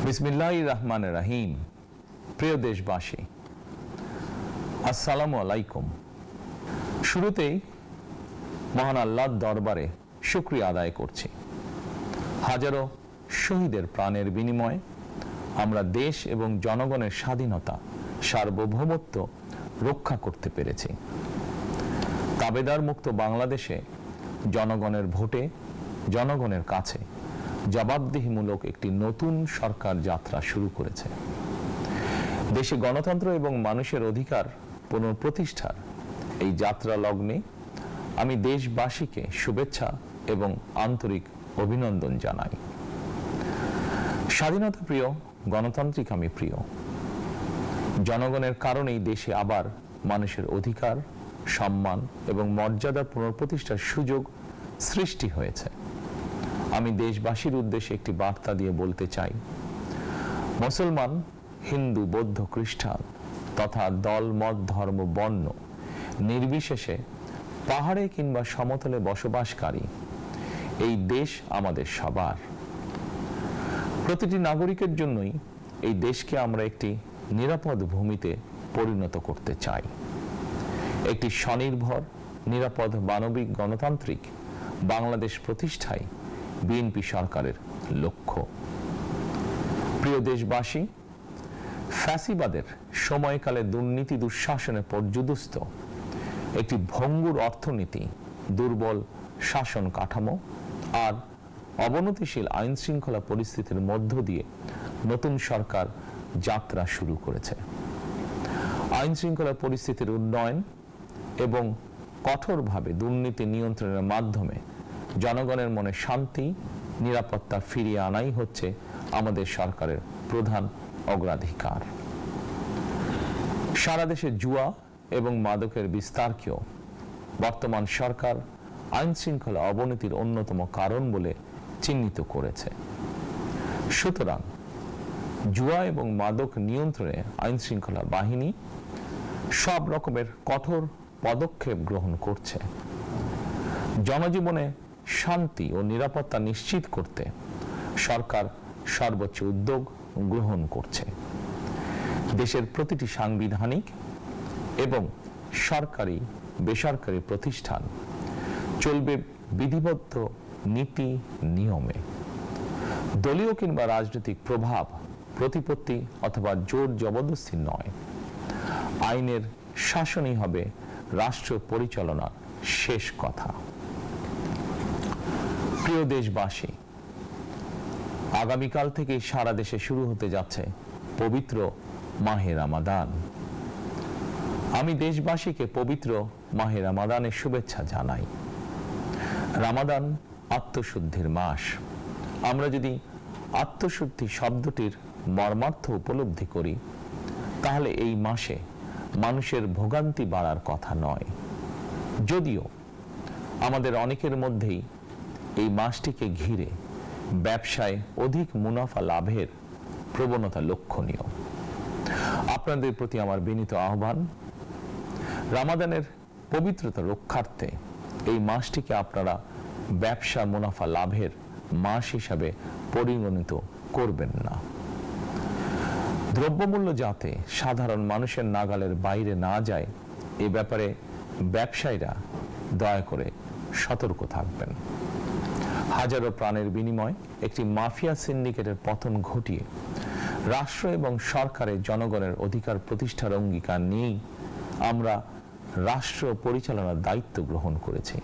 বিসমিল্লাহির রহমানির রহিম। প্রিয় দেশবাসী, আসসালামু আলাইকুম। শুরুতেই মহান আল্লাহর দরবারে শুকরিয়া আদায় করছি। হাজারো শহীদের প্রাণের বিনিময়ে আমরা দেশ এবং জনগণের স্বাধীনতা, সার্বভৌমত্ব রক্ষা করতে পেরেছি। তাবেদার মুক্ত বাংলাদেশে জনগণের ভোটে জনগণের কাছে জবাবদিহিমূলক একটি নতুন সরকার যাত্রা শুরু করেছে। দেশে গণতন্ত্র এবং মানুষের অধিকার পুনঃপ্রতিষ্ঠার এই যাত্রা লগ্নে আমি দেশবাসীকে শুভেচ্ছা এবং আন্তরিক অভিনন্দন জানাই। স্বাধীনতা প্রিয়, গণতান্ত্রিক আমি প্রিয়। জনগণের কারণেই দেশে আবার মানুষের অধিকার, সম্মান এবং মর্যাদা পুনঃপ্রতিষ্ঠার সুযোগ সৃষ্টি হয়েছে। আমি দেশবাসীর উদ্দেশ্যে একটি বার্তা দিয়ে বলতে চাই, মুসলমান, হিন্দু, বৌদ্ধ, খ্রিস্টান তথা দল, মত, ধর্ম, বর্ণ নির্বিশেষে পাহাড়ে কিংবা সমতলে বসবাসকারী এই দেশ আমাদের সবার। প্রতিটি নাগরিকের জন্যই এই দেশকে আমরা একটি নিরাপদ ভূমিতে পরিণত করতে চাই। একটি স্বনির্ভর, নিরাপদ, মানবিক, গণতান্ত্রিক বাংলাদেশ প্রতিষ্ঠায় বিএনপি সরকারের লক্ষ্য। প্রিয় দেশবাসী, ফ্যাসিবাদের সময়কালে দুর্নীতি, দুঃশাসনে পর্যুদস্ত একটি ভঙ্গুর অর্থনীতি, দুর্বল শাসন কাঠামো আর অবনতিশীল আইন শৃঙ্খলা পরিস্থিতির মধ্য দিয়ে নতুন সরকার যাত্রা শুরু করেছে। আইন শৃঙ্খলা পরিস্থিতির উন্নয়ন এবং কঠোরভাবে দুর্নীতি নিয়ন্ত্রণের মাধ্যমে জনগণের মনে শান্তি, নিরাপত্তা ফিরিয়ে আনাই হচ্ছে আমাদের সরকারের প্রধান অগ্রাধিকার। সারা দেশে জুয়া এবং মাদকের বিস্তারকেও বর্তমান সরকার আইন শৃঙ্খলা অবনতির অন্যতম কারণ বলে চিহ্নিত করেছে। সুতরাং জুয়া এবং মাদক নিয়ন্ত্রণে আইন শৃঙ্খলা বাহিনী সব রকমের কঠোর পদক্ষেপ গ্রহণ করছে। জনজীবনে শান্তি ও নিরাপত্তা নিশ্চিত করতে সরকার সর্বোচ্চ উদ্যোগ গ্রহণ করছে। দেশের প্রতিটি সাংবিধানিক এবং সরকারি, বেসরকারি প্রতিষ্ঠান চলবে বিধিবদ্ধ নীতি নিয়মে। দলীয় কিংবা রাজনৈতিক প্রভাব, প্রতিপত্তি অথবা জোর জবরদস্তি নয়। আইনের শাসনই হবে রাষ্ট্র পরিচালনার শেষ কথা। প্রিয় দেশবাসী, আগামীকাল থেকে সারা দেশে শুরু হতে যাচ্ছে পবিত্র মাহে রমাদান। আমি দেশবাসীকে পবিত্র মাহে রমাদানের শুভেচ্ছা জানাই। রমাদান আত্মশুদ্ধির মাস। আমরা যদি আত্মশুদ্ধি শব্দটির মর্মার্থ উপলব্ধি করি, তাহলে এই মাসে মানুষের ভোগান্তি বাড়ার কথা নয়। যদিও আমাদের অনেকের মধ্যেই এই মাসটিকে ঘিরে ব্যবসায় অধিক মুনাফা লাভের প্রবণতা লক্ষণীয়। আপনাদের প্রতি আমার বিনীত আহ্বান, রমাদানের পবিত্রতা রক্ষার্থে এই মাসটিকে আপনারা ব্যবসা মুনাফা লাভের মাস হিসাবে পরিগণিত করবেন না। দ্রব্যমূল্য যাতে সাধারণ মানুষের নাগালের বাইরে না যায়, এ ব্যাপারে ব্যবসায়ীরা দয়া করে সতর্ক থাকবেন। হাজারো প্রাণের বিনিময়ে একটি মাফিয়া সিন্ডিকেটের পতন ঘটিয়ে রাষ্ট্র এবং সরকারের জনগণের অধিকার প্রতিষ্ঠার অঙ্গীকার নিয়েই আমরা রাষ্ট্র পরিচালনার দায়িত্ব গ্রহণ করেছি।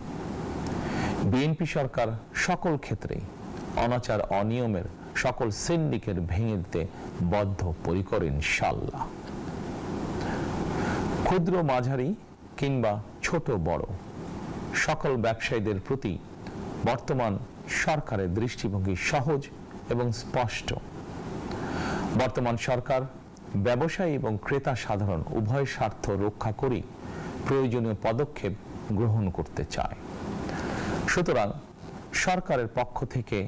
বিএনপি সরকার সকল ক্ষেত্রেই অনাচার, অনিয়মের সকল সিন্ডিকেট ভেঙে দিতে বদ্ধপরিকর ইনশাআল্লাহ। ক্ষুদ্র, মাঝারি কিংবা ছোট বড় সকল ব্যবসায়ীদের প্রতি বর্তমান সরকারের দৃষ্টিভঙ্গি সহজ এবং স্পষ্ট। বর্তমান সরকার ব্যবসায়ী এবং ক্রেতা সাধারণ উভয় স্বার্থ রক্ষা করে প্রয়োজনীয় পদক্ষেপ গ্রহণ করতে চায়। সুতরাং সরকারের পক্ষ থেকে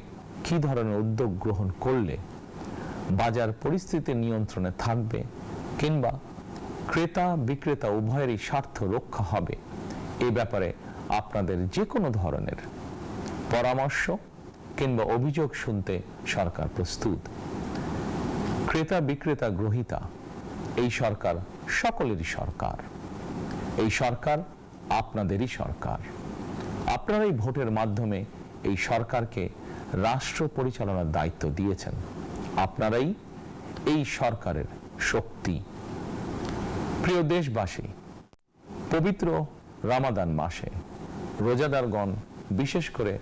কি ধরনের উদ্যোগ গ্রহণ করলে বাজার পরিস্থিতি নিয়ন্ত্রণে থাকবে কিংবা ক্রেতা বিক্রেতা উভয়েরই স্বার্থ রক্ষা হবে, এ ব্যাপারে আপনাদের যে কোনো ধরনের পরামর্শ কিংবা অভিযোগ শুনতে সরকার প্রস্তুত। ক্রেতা বিক্রেতা গ্রহীতা এই সরকার সকলেরই সরকার। এই সরকার আপনাদেরই সরকার। আপনারাই ভোটের মাধ্যমে এই সরকারকে রাষ্ট্র পরিচালনার দায়িত্ব দিয়েছেন। আপনারাই এই সরকারের শক্তি। প্রিয় দেশবাসী, পবিত্র রমাদান মাসে রোজাদারগণ বিশেষ করে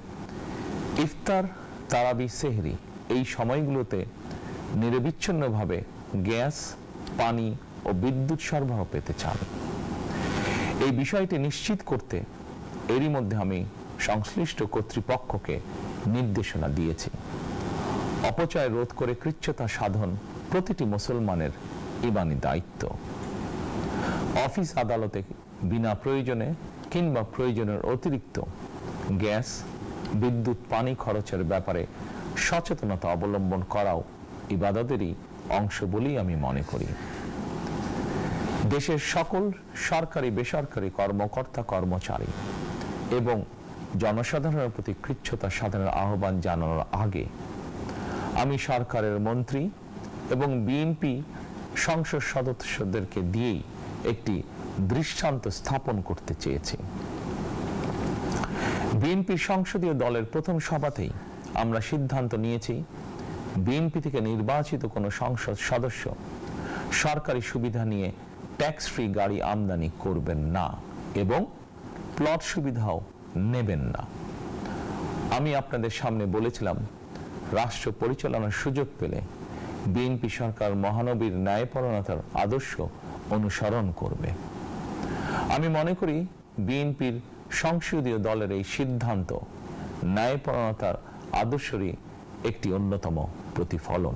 ইফতার, তারাবি, সেহরি এই সময়গুলোতে নিরবিচ্ছিন্নভাবে গ্যাস, পানি ও বিদ্যুৎ সরবরাহ পেতে চান। এই বিষয়টি নিশ্চিত করতে এরই মধ্যে আমি সংশ্লিষ্ট কর্তৃপক্ষকে নির্দেশনা দিয়েছি। অপচয় রোধ করে কৃচ্ছতা সাধন প্রতিটি মুসলমানের ইমানি দায়িত্ব। অফিস আদালতে বিনা প্রয়োজনে কিংবা প্রয়োজনের অতিরিক্ত গ্যাস, বিদ্যুৎ, পানি খরচের ব্যাপারে সচেতনতা অবলম্বন করাও ইবাদতেরই অংশ বলেই আমি মনে করি। দেশের সকল সরকারি বেসরকারি কর্মকর্তা কর্মচারী এবং জনসাধারণের প্রতি কৃচ্ছতা সাধনের আহ্বান জানানোর আগে আমি সরকারের মন্ত্রী এবং বিএনপি সংসদ সদস্যদেরকে দিয়েই একটি দৃষ্টান্ত স্থাপন করতে চেয়েছি। বিএনপি সংসদীয় দলের প্রথম সভাতেই আমরা সিদ্ধান্ত নিয়েছি বিএনপি থেকে নির্বাচিত কোনো সংসদ সদস্য সরকারি সুবিধা নিয়ে ট্যাক্স ফ্রি গাড়ি আমদানি করবেন না এবং প্লট সুবিধাও নেবেন না। আমি আপনাদের সামনে বলেছিলাম রাষ্ট্র পরিচালনার সুযোগ পেলে বিএনপি সরকার মহানবীর ন্যায়পরায়ণতার আদর্শ অনুসরণ করবে। আমি মনে করি বিএনপির সংসদীয় দলের এই সিদ্ধান্ত ন্যায়পরায়ণতার আদর্শেরই একটি অন্যতম প্রতিফলন।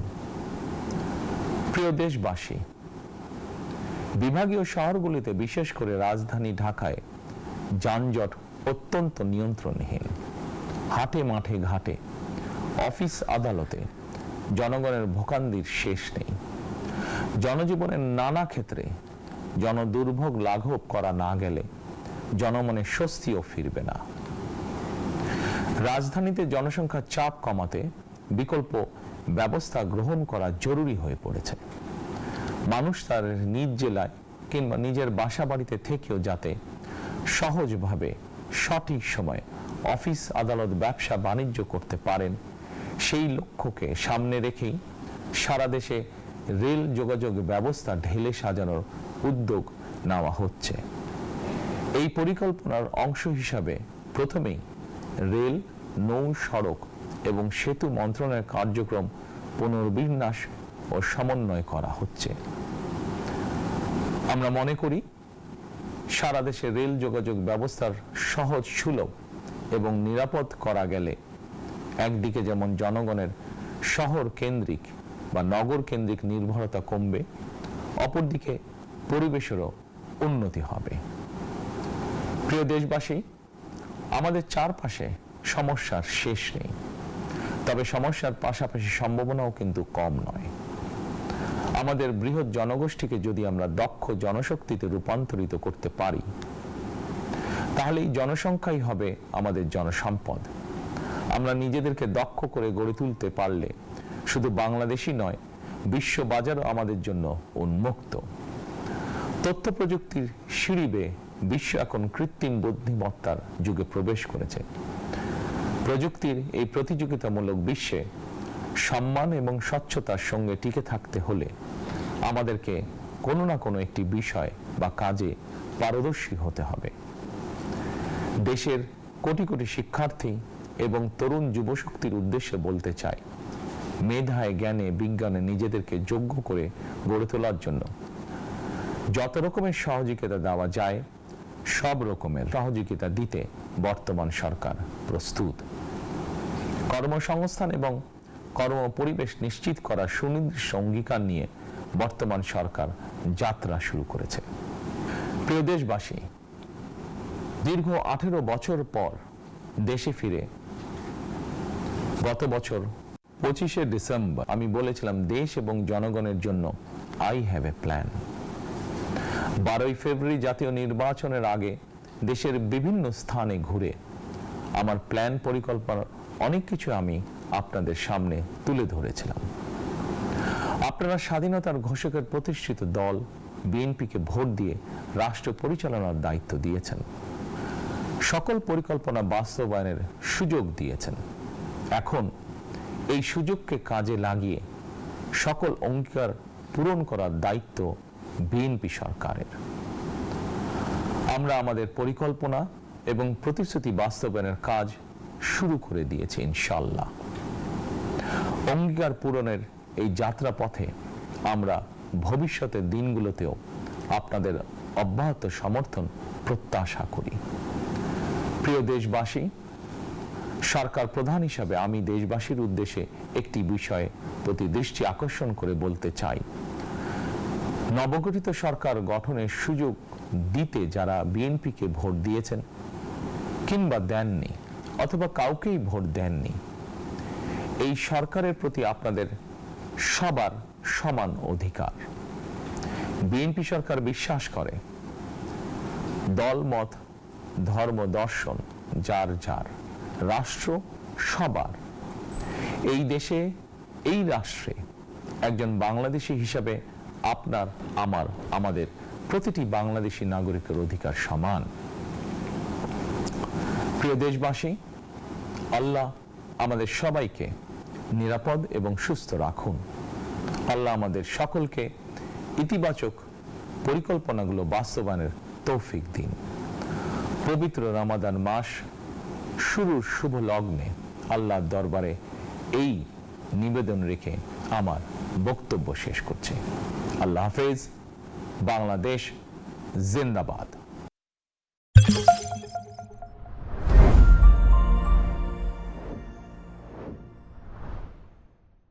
প্রিয় দেশবাসী, বিভাগীয় শহরগুলিতে বিশেষ করে রাজধানী ঢাকায় যানজট অত্যন্ত নিয়ন্ত্রণহীন। হাটে মাঠে ঘাটে, অফিস আদালতে জনগণের ভোগান্তির শেষ নেই। জনজীবনের নানা ক্ষেত্রে জনদুর্ভোগ লাঘব করা না গেলে জনমনে স্বস্তিও ফিরবে না। রাজধানীতে জনসংখ্যার চাপ কমাতে বিকল্প ব্যবস্থা গ্রহণ করা জরুরি হয়ে পড়েছে। মানুষ তার নিজ জেলায় কিংবা নিজের বাসা বাড়িতে থেকেও যাতে সহজভাবে সঠিক সময়ে অফিস, আদালত, ব্যবসা বাণিজ্য করতে পারেন, সেই লক্ষ্যকে সামনে রেখেই সারা দেশে রেল যোগাযোগ ব্যবস্থা ঢেলে সাজানোর উদ্যোগ নেওয়া হচ্ছে। এই পরিকল্পনার অংশ হিসাবে প্রথমেই রেল, নৌ, সড়ক এবং সেতু মন্ত্রণালয়ের কার্যক্রম পুনর্বিন্যাস ও সমন্বয় করা হচ্ছে। আমরা মনে করি সারা দেশে রেল যোগাযোগ ব্যবস্থার সহজ, সুলভ এবং নিরাপদ করা গেলে একদিকে যেমন জনগণের শহর কেন্দ্রিক বা নগর কেন্দ্রিক নির্ভরতা কমবে, অপরদিকে পরিবেশেরও উন্নতি হবে। প্রিয় দেশবাসী, আমাদের চারপাশে সমস্যার শেষ নেই, তবে সমস্যার পাশাপাশি সম্ভাবনাও কিন্তু কম নয়। আমাদের বৃহৎ জনগোষ্ঠীকে যদি আমরা দক্ষ জনশক্তিতে রূপান্তরিত করতে পারি, তাহলে এই জনসংখ্যাই হবে আমাদের জনসম্পদ। আমরা নিজেদেরকে দক্ষ করে গড়ে তুলতে পারলে শুধু বাংলাদেশই নয়, বিশ্ব বাজারও আমাদের জন্য উন্মুক্ত। তথ্য প্রযুক্তির সিঁড়ি বেয়ে বিশ্ব এখন কৃত্রিম বুদ্ধিমত্তার যুগে প্রবেশ করেছে। প্রযুক্তির এই প্রতিযোগিতামূলক বিশ্বে সম্মান এবং স্বচ্ছতার সঙ্গে টিকে থাকতে হলে আমাদেরকে কোনো না কোনো একটি বিষয় বা কাজে পারদর্শী হতে হবে। দেশের কোটি কোটি শিক্ষার্থী এবং তরুণ যুবশক্তির উদ্দেশ্যে বলতে চাই, মেধায়, জ্ঞানে, বিজ্ঞানে নিজেদেরকে যোগ্য করে গড়ে তোলার জন্য যত রকমের সহযোগিতা দেওয়া যায় সব রকমের সহযোগিতা দিতে বর্তমান সরকার প্রস্তুত। কর্মসংস্থান এবং কর্ম পরিবেশ নিশ্চিত করার সুনির্দিষ্ট অঙ্গীকার নিয়ে বর্তমান সরকার যাত্রা শুরু করেছে। প্রিয় দেশবাসী, দীর্ঘ 18 বছর পর দেশে ফিরে গত বছর 25শে ডিসেম্বর আমি বলেছিলাম দেশ এবং জনগণের জন্য আই হ্যাভ এ প্ল্যান। 12ই ফেব্রুয়ারি জাতীয় নির্বাচনের আগে দেশের বিভিন্ন স্থানে ঘুরে আমার প্ল্যান পরিকল্পনার অনেক কিছু আমি আপনাদের সামনে তুলে ধরেছিলাম। আপনারা স্বাধীনতার ঘোষকের প্রতিষ্ঠিত দল বিএনপিকে ভোট দিয়ে রাষ্ট্র পরিচালনার দায়িত্ব দিয়েছেন, সকল পরিকল্পনা বাস্তবায়নের সুযোগ দিয়েছেন। এখন এই সুযোগকে কাজে লাগিয়ে সকল অঙ্গীকার পূরণ করার দায়িত্ব বিএনপি সরকারের। আমরা আমাদের পরিকল্পনা এবং প্রতিশ্রুতি বাস্তবায়নের কাজ শুরু করে দিয়েছি ইনশাআল্লাহ। অঙ্গীকার পূরণের এই যাত্রা পথে আমরা ভবিষ্যতের দিনগুলোতেও আপনাদের অব্যাহত সমর্থন প্রত্যাশা করি। প্রিয় দেশবাসী, সরকার প্রধান হিসাবে আমি দেশবাসীর উদ্দেশ্যে একটি বিষয়ে প্রতি দৃষ্টি আকর্ষণ করে বলতে চাই। নবগঠিত সরকার গঠনের সুযোগ দিতে যারা বিএনপিকে ভোট দিয়েছেন কিংবা দেননি অথবা কাউকেই ভোট দেননি, এই সরকারের প্রতি আপনাদের সবার সমান অধিকার। বিএনপি সরকার বিশ্বাস করে দল মত ধর্ম দর্শন যার যার, রাষ্ট্র সবার। এই দেশে এই রাষ্ট্রে একজন বাংলাদেশী হিসাবে আপনার আমার আমাদের প্রতিটি বাংলাদেশী নাগরিকের অধিকার সমান। প্রিয় দেশবাসী, আল্লাহ আমাদের সবাইকে নিরাপদ এবং সুস্থ রাখুন। আল্লাহ আমাদের সকলকে ইতিবাচক পরিকল্পনাগুলো বাস্তবায়নের তৌফিক দিন। পবিত্র রমাদান মাস শুরুর শুভ লগ্নে আল্লাহর দরবারে এই নিবেদন রেখে আমার বক্তব্য শেষ করছি। আল্লাহ হাফেজ। বাংলাদেশ জিন্দাবাদ।